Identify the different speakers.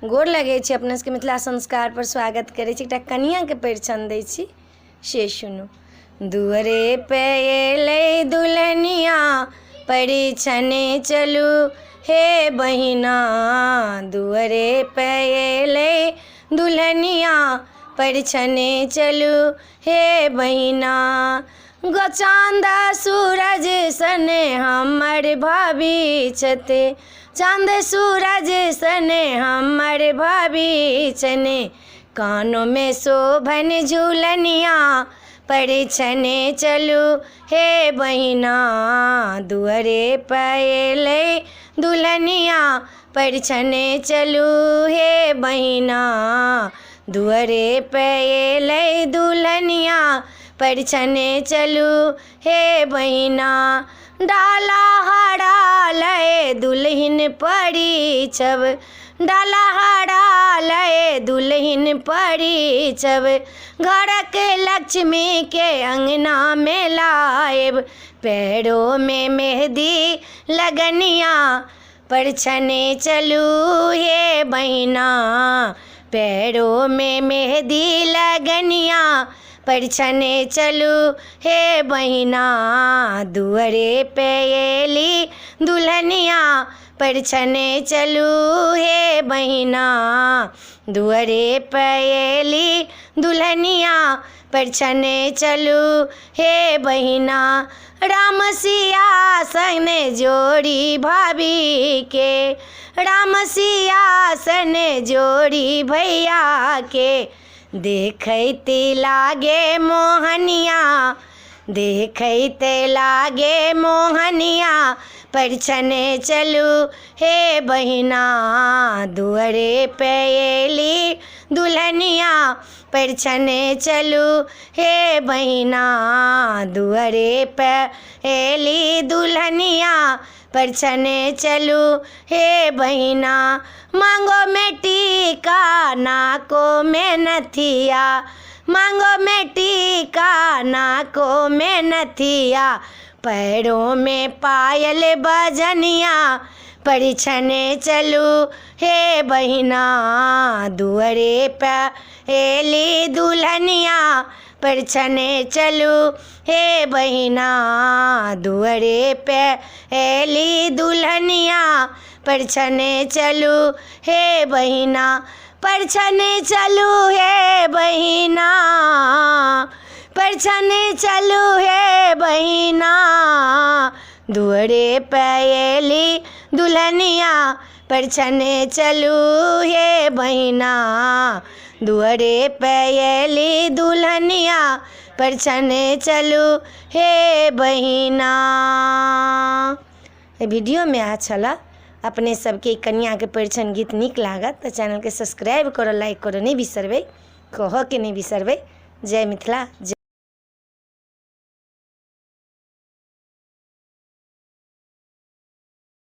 Speaker 1: गोर लगै छी अपना सबके मिथिला संस्कार पर स्वागत करै छी। एकटा कनिया के परिछन दै छी, से सुनू। दुअरे पे एलै दुल्हनिया परिछने चलू हे बहिना। दुअरे पे एलै दुल्हनिया परिछने चलू हे बहिना। गो चाँद सूरज सने हमर भाभी छते, चाँद सूरज सने हमर भाभी छने। कानों में शोभन झूलनिया परिछने चलू हे बहिना। दुअरे पे एलै दुल्हनिया परिछने चलू हे बहिना। दुअरे पे एलै दुल्हनिया परिछने चलू हे बहिना। डाला हरा लए दुल्हिन परिछब, डाला हरा लए दुल्हिन परिछब। घरक लक्ष्मी के अंगना में लाएब, पैरों में मेहंदी लगनिया परिछने चलू हे बहिना। पैरों में मेहंदी लगनिया परिछने चलू हे बहिना। दुअरे पे एली दुल्हनिया परिछने चलू हे बहिना। दुअरे पे एली दुल्हनिया परिछने चलू हे बहिना। राम सिया सने जोड़ी भाभी के, राम सिया सने जोड़ी भैया के। देखैते लागे मोहनिया, देखैते लागे मोहनिया परिछने चलू हे बहिना। दुअरे पे एली दुल्हनिया परिछने चलू हे बहिना। दुअरे पे एली दुल्हनिया परिछने चलू हे बहिना। मांगो में टीका नाकों में नथिया, मांगो में टीका नाकों में नथिया। पैरों में पायल बजनिया परिछने चलू हे बहिना। दुअरे पे एली दुल्हनिया परिछने चलू हे बहिना। दुअरे पे एली दुल्हनिया परिछने चलू हे बहिना। परिछने चलू हे बहिना, परिछने चलू हे बहिना। दुअरे पे एली दुल्हनिया परिछने चलू हे बहिना। दुअरे पे एली दुल्हनिया परिछने चलू हे बहिना। वीडियो में अच्छा अपने सबके कन्या के परिछन गीत नीक लागत तो चैनल के सब्सक्राइब करो, लाइक करो नहीं बिसरबै, कहो के नहीं बिसरबै। जय मिथिला।